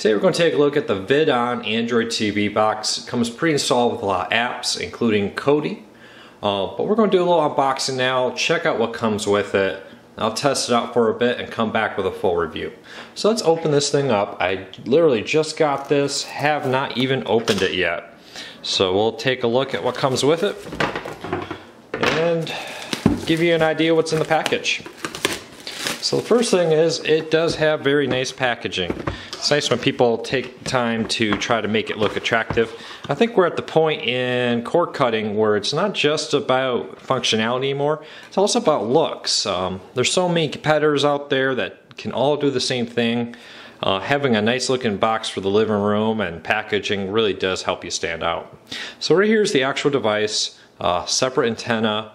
Today we're going to take a look at the VidOn Android TV box. It comes pre-installed with a lot of apps, including Kodi. But we're going to do a little unboxing now, check out what comes with it. I'll test it out for a bit and come back with a full review. So let's open this thing up. I literally just got this, have not even opened it yet. So we'll take a look at what comes with it and give you an idea what's in the package. So the first thing is, it does have very nice packaging. It's nice when people take time to try to make it look attractive. I think we're at the point in cord cutting where it's not just about functionality anymore, it's also about looks. There's so many competitors out there that can all do the same thing. Having a nice looking box for the living room and packaging really does help you stand out. So right here is the actual device, separate antenna.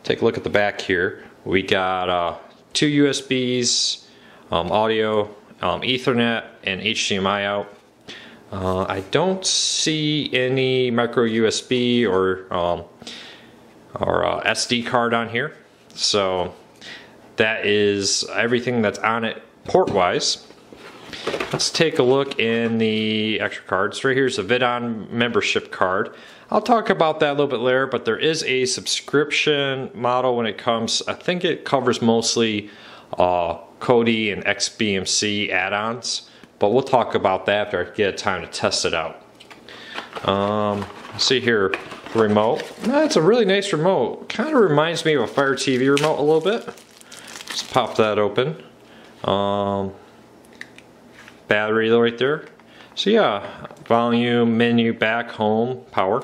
Take a look at the back here. We got two USBs, audio, Ethernet, and HDMI out. I don't see any micro USB or SD card on here, so that is everything that's on it port-wise. Let's take a look in the extra cards. Right here's a VidOn membership card. I'll talk about that a little bit later, but there is a subscription model when it comes. I think it covers mostly Kodi and XBMC add-ons, but we'll talk about that after I get time to test it out. See here, the remote. That's a really nice remote. Kind of reminds me of a Fire TV remote a little bit. Just pop that open. Battery right there. So yeah, volume, menu, back, home, power.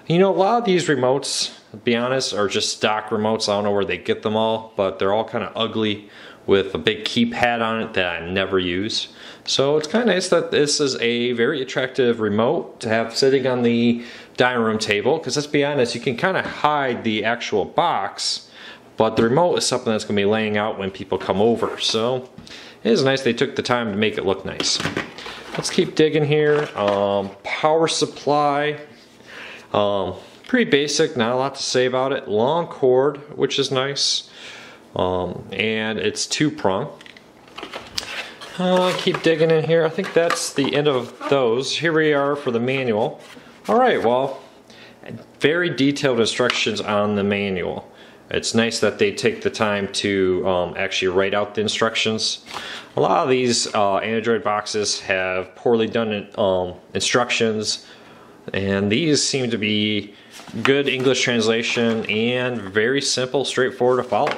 You know, a lot of these remotes, to be honest, are just stock remotes. I don't know where they get them all, but they're all kind of ugly with a big keypad on it that I never use. So it's kind of nice that this is a very attractive remote to have sitting on the dining room table, because let's be honest, you can kind of hide the actual box, but the remote is something that's going to be laying out when people come over. So it is nice they took the time to make it look nice. Let's keep digging here. Power supply, pretty basic, not a lot to say about it. Long cord, which is nice, and it's two-prong. Keep digging in here. I think that's the end of those. Here we are for the manual. Alright, well, very detailed instructions on the manual. It's nice that they take the time to actually write out the instructions. A lot of these Android boxes have poorly done instructions, and these seem to be good English translation and very simple, straightforward to follow,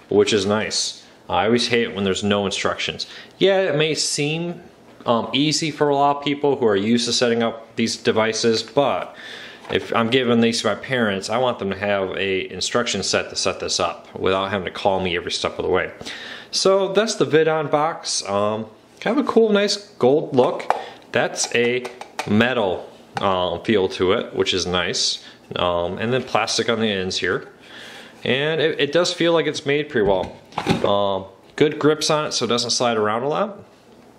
which is nice. I always hate it when there's no instructions. Yeah, it may seem easy for a lot of people who are used to setting up these devices, but if I'm giving these to my parents, I want them to have a instruction set to set this up without having to call me every step of the way. So that's the VidOn box. Kind of a cool, nice gold look. That's a metal feel to it, which is nice. And then plastic on the ends here. And it does feel like it's made pretty well. Good grips on it so it doesn't slide around a lot.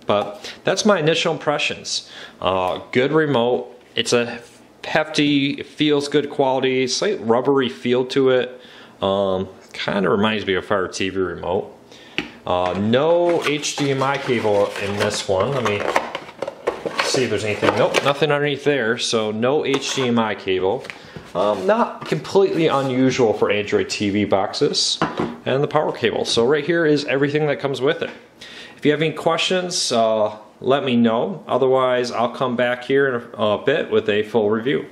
But that's my initial impressions. Good remote. It's a hefty, it feels good quality, slight rubbery feel to it. Kind of reminds me of a Fire TV remote. No HDMI cable in this one. Let me see if there's anything. Nope, nothing underneath there, so no HDMI cable. Not completely unusual for Android TV boxes. And the power cable. So right here is everything that comes with it. If you have any questions, let me know. Otherwise, I'll come back here in a bit with a full review.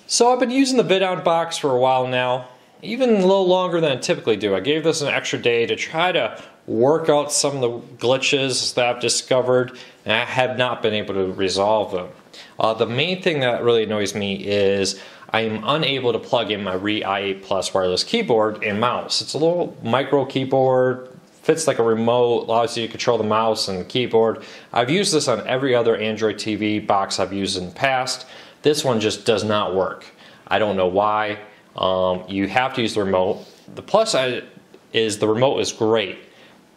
So I've been using the VidOn box for a while now, even a little longer than I typically do. I gave this an extra day to try to work out some of the glitches that I've discovered, and I have not been able to resolve them. The main thing that really annoys me is I am unable to plug in my Re i8 Plus wireless keyboard and mouse. It's a little micro keyboard, fits like a remote, allows you to control the mouse and the keyboard. I've used this on every other Android TV box I've used in the past. This one just does not work. I don't know why. You have to use the remote. The plus is the remote is great,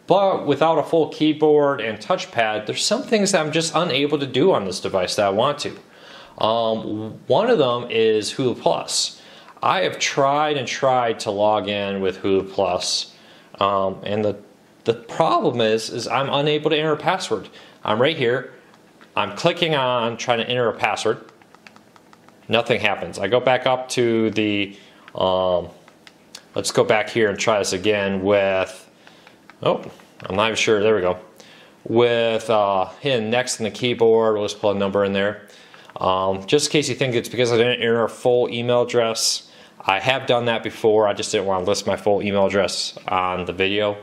but without a full keyboard and touchpad, there's some things that I'm just unable to do on this device that I want to. One of them is Hulu Plus. I have tried and tried to log in with Hulu Plus, and the The problem is I'm unable to enter a password. I'm right here. I'm clicking on trying to enter a password. Nothing happens. I go back up to the, let's go back here and try this again with, oh, I'm not even sure, there we go. With hitting next in the keyboard, we'll just put a number in there. Just in case you think it's because I didn't enter a full email address, I have done that before. I just didn't want to list my full email address on the video.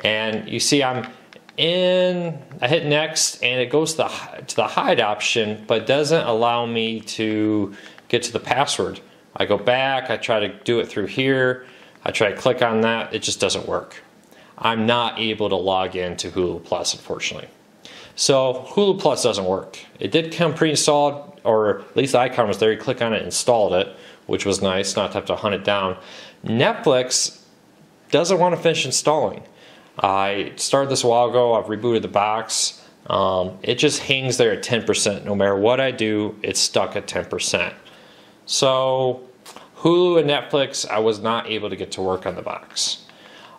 And you see I hit next and it goes to the hide option, but doesn't allow me to get to the password. I go back, I try to do it through here, I try to click on that, it just doesn't work. I'm not able to log in to Hulu Plus, unfortunately. So Hulu Plus doesn't work. It did come pre-installed, or at least the icon was there. You click on it, installed it, which was nice, not to have to hunt it down. Netflix doesn't want to finish installing. I started this a while ago. I've rebooted the box. It just hangs there at 10%. No matter what I do, it's stuck at 10%. So Hulu and Netflix, I was not able to get to work on the box.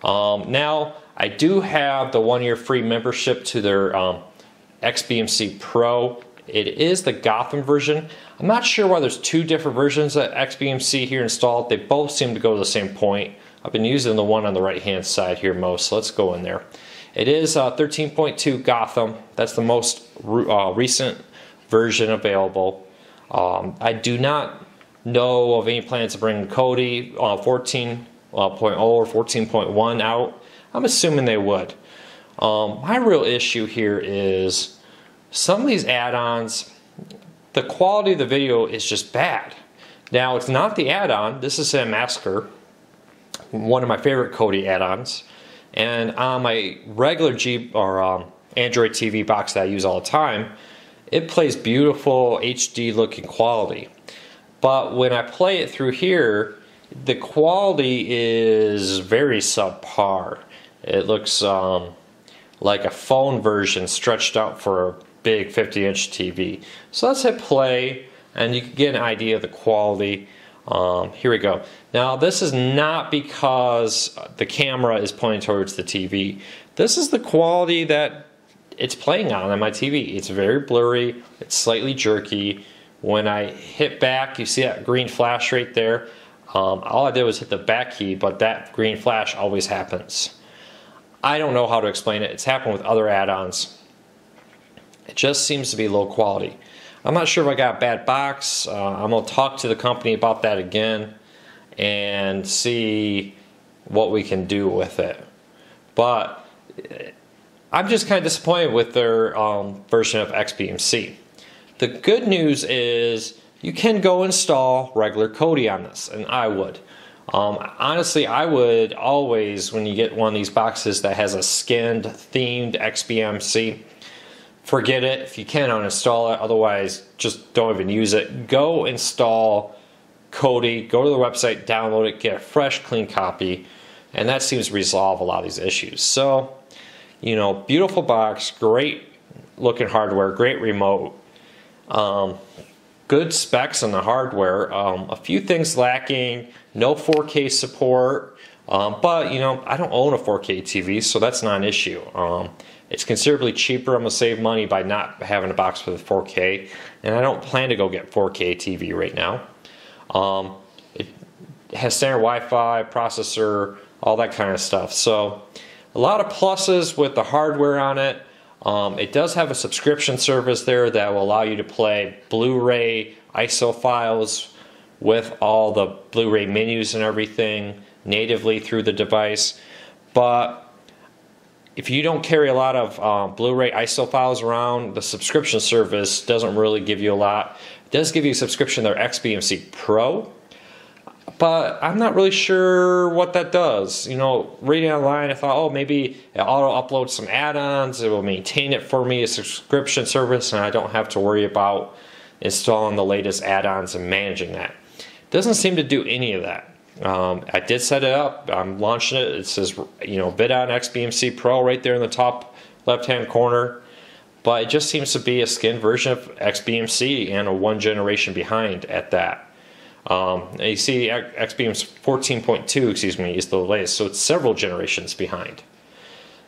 Now, I do have the 1-year free membership to their XBMC Pro. It is the Gotham version. I'm not sure why there's 2 different versions of XBMC here installed. They both seem to go to the same point. I've been using the one on the right hand side here most, so let's go in there. It is 13.2 Gotham. That's the most recent version available. I do not know of any plans to bring Kodi 14.0 or 14.1 out. I'm assuming they would. My real issue here is some of these add-ons, the quality of the video is just bad. Now, it's not the add-on. This is a Massacre, one of my favorite Kodi add-ons. And on my regular Android TV box that I use all the time, it plays beautiful HD looking quality. But when I play it through here, the quality is very subpar. It looks like a phone version stretched out for a big 50-inch TV. So let's hit play and you can get an idea of the quality. Here we go. Now this is not because the camera is pointing towards the TV. This is the quality that it's playing on my TV. It's very blurry, it's slightly jerky. When I hit back, you see that green flash right there. All I did was hit the back key, but that green flash always happens. I don't know how to explain it. It's happened with other add-ons. It just seems to be low quality. I'm not sure if I got a bad box. I'm going to talk to the company about that again and see what we can do with it. But I'm just kind of disappointed with their version of XBMC. The good news is you can go install regular Kodi on this, and I would. Honestly, I would always, when you get one of these boxes that has a skinned, themed XBMC, forget it. If you can, uninstall it. Otherwise, just don't even use it. Go install Kodi, go to the website, download it, get a fresh, clean copy, and that seems to resolve a lot of these issues. So, you know, beautiful box, great looking hardware, great remote, good specs on the hardware, a few things lacking, no 4K support, but you know, I don't own a 4K TV, so that's not an issue. It's considerably cheaper. I'm going to save money by not having a box with a 4K, and I don't plan to go get 4K TV right now. It has standard Wi-Fi, processor, all that kind of stuff. So a lot of pluses with the hardware on it. It does have a subscription service there that will allow you to play Blu-ray ISO files with all the Blu-ray menus and everything natively through the device. But if you don't carry a lot of Blu-ray ISO files around, the subscription service doesn't really give you a lot. It does give you a subscription to their XBMC Pro, but I'm not really sure what that does. You know, reading online, I thought, oh, maybe it auto-uploads some add-ons, it will maintain it for me, a subscription service, and I don't have to worry about installing the latest add-ons and managing that. It doesn't seem to do any of that. I did set it up. I'm launching it. It says, you know, VidOn XBMC Pro right there in the top left-hand corner. But it just seems to be a skinned version of XBMC and a one generation behind at that. And you see XBMC 14.2, excuse me, is the latest. So it's several generations behind.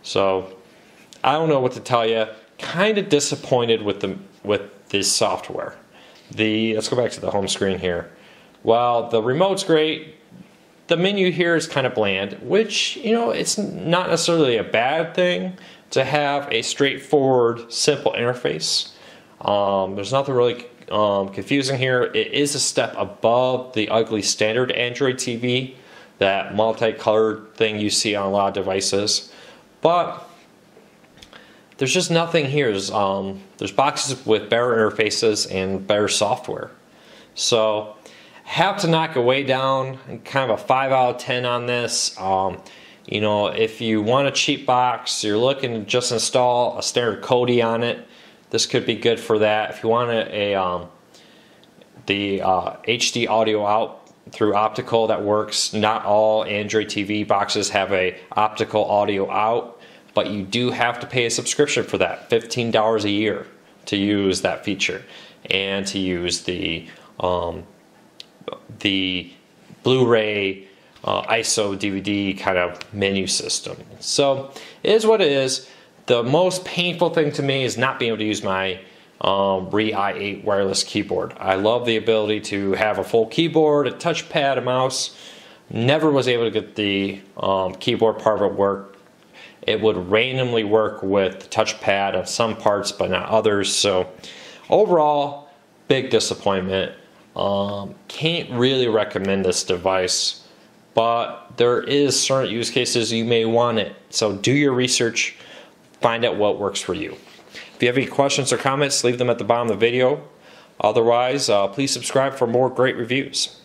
So I don't know what to tell you. Kind of disappointed with this software. Let's go back to the home screen here. While the remote's great, the menu here is kind of bland, which, you know, it's not necessarily a bad thing to have a straightforward, simple interface. There's nothing really confusing here. It is a step above the ugly standard Android TV, that multicolored thing you see on a lot of devices. But there's just nothing here. There's boxes with better interfaces and better software. So have to knock it way down, kind of a 5 out of 10 on this. You know, if you want a cheap box, you're looking to just install a standard Kodi on it, this could be good for that. If you want the HD audio out through optical, that works. Not all Android TV boxes have a optical audio out, but you do have to pay a subscription for that, $15 a year, to use that feature and to use the Blu-ray ISO DVD kind of menu system. So it is what it is. The most painful thing to me is not being able to use my Re i8 wireless keyboard. I love the ability to have a full keyboard, a touchpad, a mouse. Never was able to get the keyboard part of it work. It would randomly work with the touchpad on some parts but not others. So overall, big disappointment. Can't really recommend this device, but there is certain use cases you may want it. So do your research, find out what works for you. If you have any questions or comments, leave them at the bottom of the video. Otherwise, please subscribe for more great reviews.